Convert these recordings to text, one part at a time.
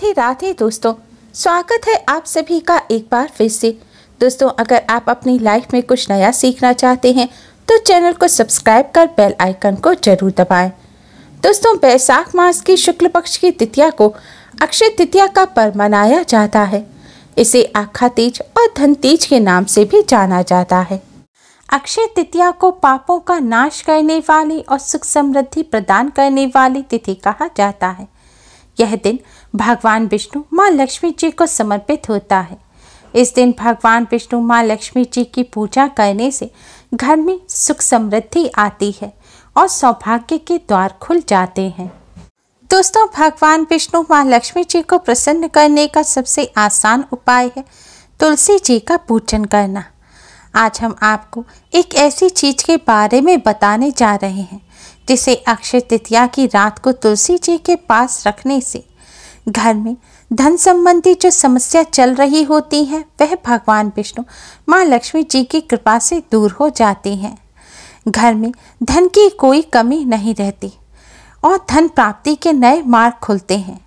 राधे राधे दोस्तों, स्वागत है आप सभी का एक बार फिर से। दोस्तों, अगर आप अपनी लाइफ में कुछ नया सीखना चाहते हैं तो चैनल को सब्सक्राइब कर बेल आइकन को जरूर दबाएं। दोस्तों, बैसाख मास की शुक्ल पक्ष की तृतीया को अक्षय तृतीया का पर्व मनाया जाता है। इसे आखा तीज और धन तीज के नाम से भी जाना जाता है। अक्षय तृतीया को पापों का नाश करने वाली और सुख समृद्धि प्रदान करने वाली तिथि कहा जाता है। यह दिन भगवान विष्णु माँ लक्ष्मी जी को समर्पित होता है। इस दिन भगवान विष्णु माँ लक्ष्मी जी की पूजा करने से घर में सुख समृद्धि आती है और सौभाग्य के द्वार खुल जाते हैं। दोस्तों, भगवान विष्णु माँ लक्ष्मी जी को प्रसन्न करने का सबसे आसान उपाय है तुलसी जी का पूजन करना। आज हम आपको एक ऐसी चीज के बारे में बताने जा रहे हैं जिसे अक्षय तृतीया की रात को तुलसी जी के पास रखने से घर में धन संबंधी जो समस्या चल रही होती है वह भगवान विष्णु माँ लक्ष्मी जी की कृपा से दूर हो जाती हैं। घर में धन की कोई कमी नहीं रहती और धन प्राप्ति के नए मार्ग खुलते हैं।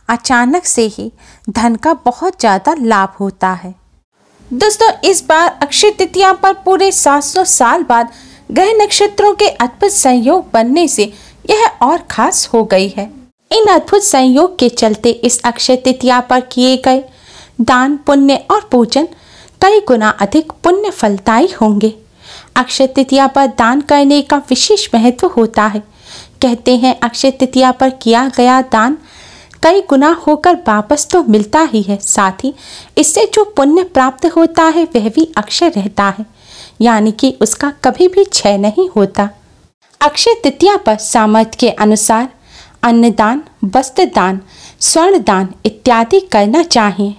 अचानक से ही धन का बहुत ज़्यादा लाभ होता है। दोस्तों, इस बार अक्षय तृतीया पर पूरे 700 साल बाद ग्रह नक्षत्रों के अद्भुत संयोग बनने से यह और खास हो गई है। इन अद्भुत संयोग के चलते इस अक्षय तृतीया पर किए गए दान, पुण्य और पूजन कई गुना अधिक पुण्य फलदायी होंगे। अक्षय तृतीया पर दान करने का विशेष महत्व होता है। कहते हैं अक्षय तृतीया पर किया गया दान कई गुना होकर वापस तो मिलता ही है, साथ ही इससे जो पुण्य प्राप्त होता है वह भी अक्षय रहता है, यानी कि उसका कभी भी क्षय नहीं होता। अक्षय तृतीया पर सामर्थ्य के अनुसार अन्नदान, वस्त्र दान, स्वर्ण दान इत्यादि करना चाहिए।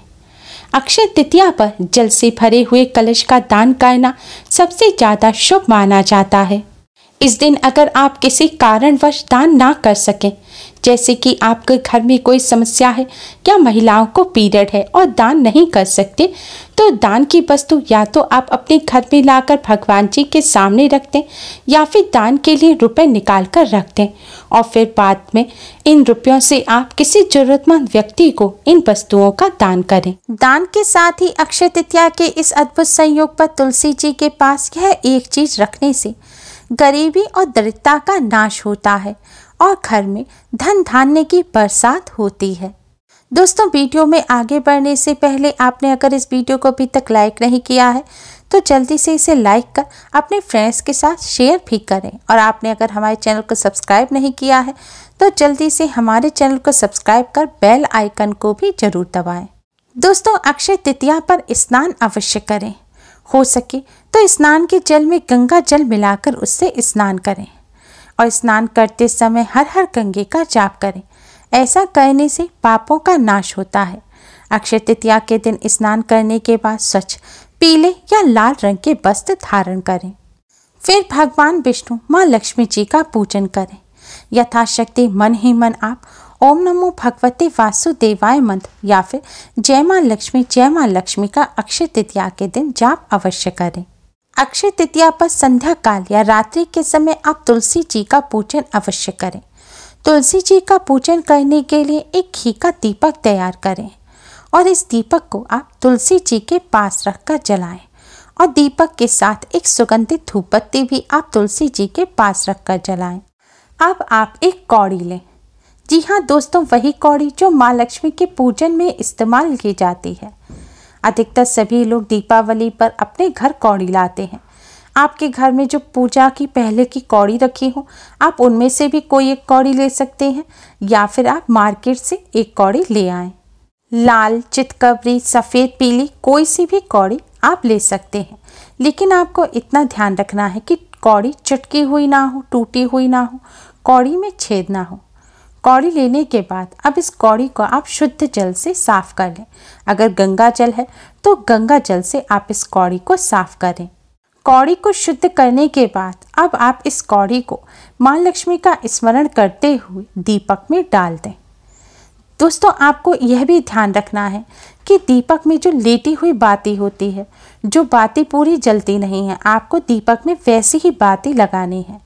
अक्षय तृतीया पर जल से भरे हुए कलश का दान करना सबसे ज़्यादा शुभ माना जाता है। इस दिन अगर आप किसी कारणवश दान ना कर सकें, जैसे कि आपके घर में कोई समस्या है या महिलाओं को पीरियड है और दान नहीं कर सकते, तो दान की वस्तु या तो आप अपने घर में लाकर भगवान जी के सामने रख दें या फिर दान के लिए रुपए निकाल कर रख दें और फिर बाद में इन रुपयों से आप किसी जरूरतमंद व्यक्ति को इन वस्तुओं का दान करें। दान के साथ ही अक्षय तृतीया के इस अद्भुत संयोग पर तुलसी जी के पास यह एक चीज रखने से गरीबी और दरिद्रता का नाश होता है और घर में धन धान्य की बरसात होती है। दोस्तों, वीडियो में आगे बढ़ने से पहले आपने अगर इस वीडियो को अभी तक लाइक नहीं किया है तो जल्दी से इसे लाइक कर अपने फ्रेंड्स के साथ शेयर भी करें, और आपने अगर हमारे चैनल को सब्सक्राइब नहीं किया है तो जल्दी से हमारे चैनल को सब्सक्राइब कर बेल आइकन को भी जरूर दबाएं। दोस्तों, अक्षय तृतीया पर स्नान अवश्य करें। हो सके तो स्नान के जल में गंगा जल मिलाकर उससे स्नान करें और स्नान करते समय हर हर गंगे का जाप करें। ऐसा करने से पापों का नाश होता है। अक्षय तृतीया के दिन स्नान करने के बाद स्वच्छ पीले या लाल रंग के वस्त्र धारण करें। फिर भगवान विष्णु माँ लक्ष्मी जी का पूजन करें। यथाशक्ति मन ही मन आप ओम नमो भगवते वासुदेवाय मंत्र या फिर जय माँ लक्ष्मी का अक्षय तृतीया के दिन जाप अवश्य करें। अक्षय तृतीया पर संध्या काल या रात्रि के समय आप तुलसी जी का पूजन अवश्य करें। तुलसी जी का पूजन करने के लिए एक घी का दीपक तैयार करें और इस दीपक को आप तुलसी जी के पास रखकर जलाएं और दीपक के साथ एक सुगंधित धूप बत्ती भी आप तुलसी जी के पास रखकर जलाएं। अब आप एक कौड़ी लें। जी हाँ दोस्तों, वही कौड़ी जो माँ लक्ष्मी के पूजन में इस्तेमाल की जाती है। अधिकतर सभी लोग दीपावली पर अपने घर कौड़ी लाते हैं। आपके घर में जो पूजा की पहले की कौड़ी रखी हो, आप उनमें से भी कोई एक कौड़ी ले सकते हैं या फिर आप मार्केट से एक कौड़ी ले आएं। लाल, चितकबरी, सफ़ेद, पीली कोई सी भी कौड़ी आप ले सकते हैं, लेकिन आपको इतना ध्यान रखना है कि कौड़ी चटकी हुई ना हो, टूटी हुई ना हो, कौड़ी में छेद ना हो। कौड़ी लेने के बाद अब इस कौड़ी को आप शुद्ध जल से साफ कर लें। अगर गंगा जल है तो गंगा जल से आप इस कौड़ी को साफ करें। कौड़ी को शुद्ध करने के बाद अब आप इस कौड़ी को माँ लक्ष्मी का स्मरण करते हुए दीपक में डाल दें। दोस्तों, आपको यह भी ध्यान रखना है कि दीपक में जो लेटी हुई बाती होती है, जो बाती पूरी जलती नहीं है, आपको दीपक में वैसी ही बाती लगानी है,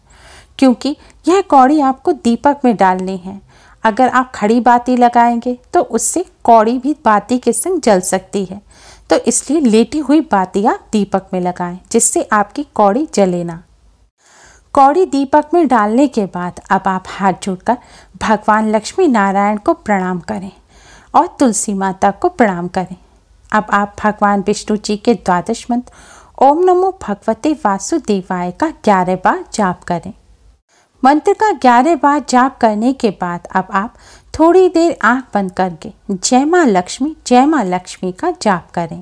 क्योंकि यह कौड़ी आपको दीपक में डालनी है। अगर आप खड़ी बाती लगाएंगे तो उससे कौड़ी भी बाती के संग जल सकती है, तो इसलिए लेटी हुई बाती आप दीपक में लगाएं, जिससे आपकी कौड़ी जले ना। कौड़ी दीपक में डालने के बाद अब आप हाथ जोड़कर भगवान लक्ष्मी नारायण को प्रणाम करें और तुलसी माता को प्रणाम करें। अब आप भगवान विष्णु जी के द्वादश मंत्र ओम नमो भगवते वासुदेवाय का 11 बार जाप करें। मंत्र का 11 बार जाप करने के बाद अब आप थोड़ी देर आंख बंद करके जय माँ लक्ष्मी का जाप करें।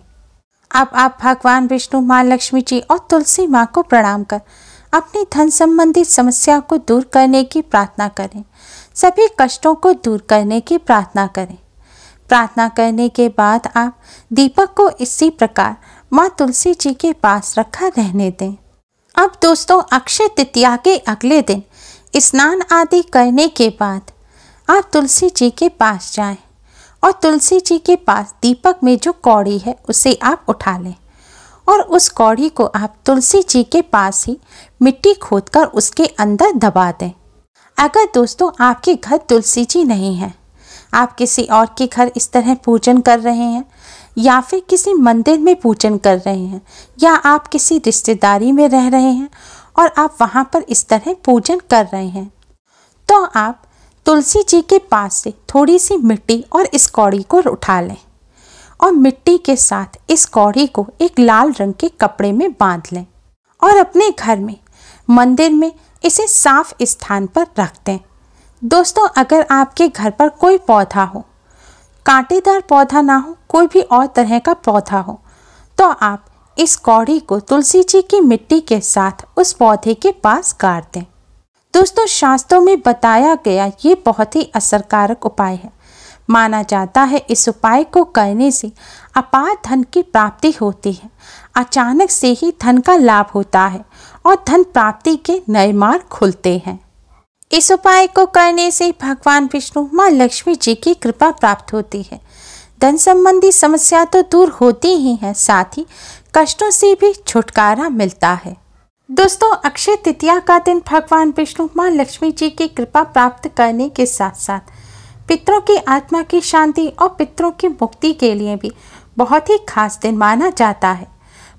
अब आप भगवान विष्णु, माँ लक्ष्मी जी और तुलसी माँ को प्रणाम कर अपनी धन संबंधी समस्या को दूर करने की प्रार्थना करें। सभी कष्टों को दूर करने की प्रार्थना करें। प्रार्थना करने के बाद आप दीपक को इसी प्रकार माँ तुलसी जी के पास रखा रहने दें। अब दोस्तों, अक्षय तृतीया के अगले दिन स्नान आदि करने के बाद आप तुलसी जी के पास जाएं और तुलसी जी के पास दीपक में जो कौड़ी है उसे आप उठा लें और उस कौड़ी को आप तुलसी जी के पास ही मिट्टी खोदकर उसके अंदर दबा दें। अगर दोस्तों आपके घर तुलसी जी नहीं है, आप किसी और के घर इस तरह पूजन कर रहे हैं या फिर किसी मंदिर में पूजन कर रहे हैं या आप किसी रिश्तेदारी में रह रहे हैं और आप वहां पर इस तरह पूजन कर रहे हैं, तो आप तुलसी जी के पास से थोड़ी सी मिट्टी और इस कौड़ी को उठा लें और मिट्टी के साथ इस कौड़ी को एक लाल रंग के कपड़े में बांध लें और अपने घर में, मंदिर में इसे साफ स्थान पर रख दें। दोस्तों, अगर आपके घर पर कोई पौधा हो, कांटेदार पौधा ना हो, कोई भी और तरह का पौधा हो, तो आप इस कौड़ी को तुलसी जी की मिट्टी के साथ उस पौधे के पास गाड़ दें। दोस्तों, शास्त्रों में बताया गया ये बहुत ही असरकारक उपाय है। माना जाता है इस उपाय को करने से अपार धन की प्राप्ति होती है, अचानक से ही धन का लाभ होता है और धन प्राप्ति के नए मार्ग खुलते हैं। इस उपाय को करने से भगवान विष्णु, माँ लक्ष्मी जी की कृपा प्राप्त होती है। धन संबंधी समस्या तो दूर होती ही है, साथ ही कष्टों से भी छुटकारा मिलता है। दोस्तों, अक्षय तृतीया का दिन भगवान विष्णु, माँ लक्ष्मी जी की कृपा प्राप्त करने के साथ साथ पितरों की आत्मा की शांति और पितरों की मुक्ति के लिए भी बहुत ही खास दिन माना जाता है।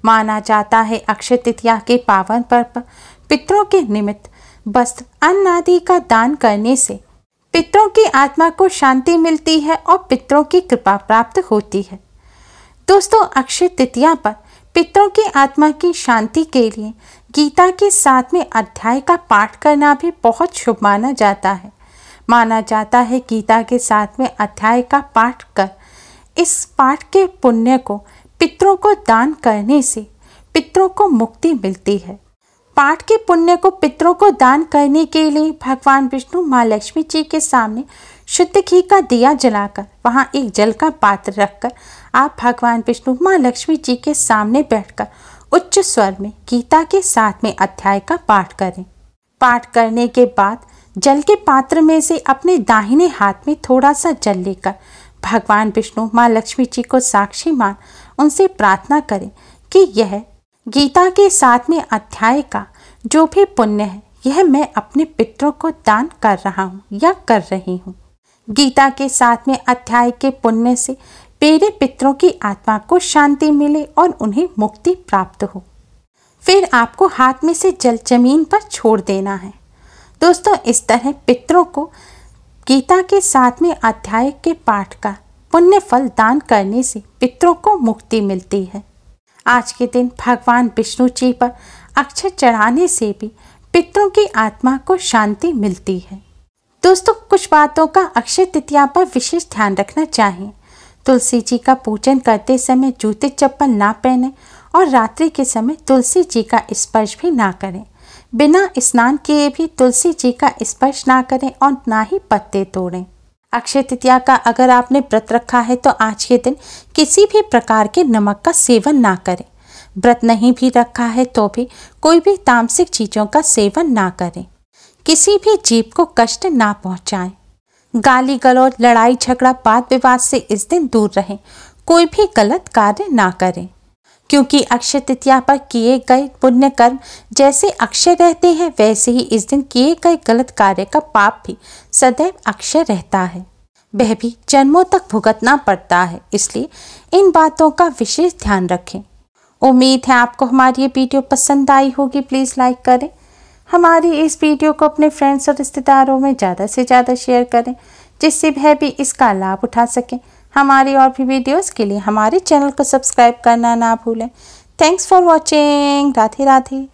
माना जाता है अक्षय तृतीया के पावन पर्व पर पितरों के निमित्त वस्त्र, अन्न आदि का दान करने से पितरों की आत्मा को शांति मिलती है और पितरों की कृपा प्राप्त होती है। दोस्तों, अक्षय तृतीया पर पितरों की आत्मा की शांति के लिए गीता के 7वें अध्याय का पाठ करना भी बहुत शुभ माना जाता है। माना जाता है गीता के 7वें अध्याय का पाठ कर इस पाठ के पुण्य को पितरों को दान करने से पितरों को मुक्ति मिलती है। पाठ के पुण्य को पितरों को दान करने के लिए भगवान विष्णु, माँ लक्ष्मी जी के सामने शुद्ध घी का दिया जलाकर वहां एक जल का पात्र रखकर आप भगवान विष्णु, माँ लक्ष्मी जी के सामने बैठकर उच्च स्वर में गीता के 7वें अध्याय का पाठ करें। पाठ करने के बाद जल के पात्र में से अपने दाहिने हाथ में थोड़ा सा जल लेकर भगवान विष्णु, माँ लक्ष्मी जी को साक्षी मान उनसे प्रार्थना करें कि यह गीता के 7वें अध्याय का जो भी पुण्य है यह मैं अपने पितरों को दान कर रहा हूँ या कर रही हूँ। गीता के 7वें अध्याय के पुण्य से मेरे पितरों की आत्मा को शांति मिले और उन्हें मुक्ति प्राप्त हो। फिर आपको हाथ में से जल जमीन पर छोड़ देना है। दोस्तों, इस तरह पितरों को गीता के 7वें अध्याय के पाठ का पुण्य फल दान करने से पितरों को मुक्ति मिलती है। आज के दिन भगवान विष्णु जी पर अक्षत चढ़ाने से भी पितरों की आत्मा को शांति मिलती है। दोस्तों, कुछ बातों का अक्षय तृतीया पर विशेष ध्यान रखना चाहिए। तुलसी जी का पूजन करते समय जूते चप्पल ना पहने और रात्रि के समय तुलसी जी का स्पर्श भी ना करें। बिना स्नान किए भी तुलसी जी का स्पर्श ना करें और ना ही पत्ते तोड़ें। अक्षय तृतीया का अगर आपने व्रत रखा है तो आज के दिन किसी भी प्रकार के नमक का सेवन ना करें। व्रत नहीं भी रखा है तो भी कोई भी तामसिक चीजों का सेवन ना करें। किसी भी जीव को कष्ट ना पहुंचाएं। गाली गलौज, लड़ाई झगड़ा, वाद विवाद से इस दिन दूर रहें। कोई भी गलत कार्य ना करें। क्योंकि अक्षय तृतीया पर किए गए पुण्य कर्म जैसे अक्षय रहते हैं, वैसे ही इस दिन किए गए गलत कार्य का पाप भी सदैव अक्षय रहता है, वह भी जन्मों तक भुगतना पड़ता है। इसलिए इन बातों का विशेष ध्यान रखें। उम्मीद है आपको हमारी ये वीडियो पसंद आई होगी। प्लीज़ लाइक करें, हमारी इस वीडियो को अपने फ्रेंड्स और रिश्तेदारों में ज़्यादा से ज़्यादा शेयर करें, जिससे वह भी इसका लाभ उठा सकें। हमारी और भी वीडियोस के लिए हमारे चैनल को सब्सक्राइब करना ना भूलें। Thanks for watching. Radhe Radhe.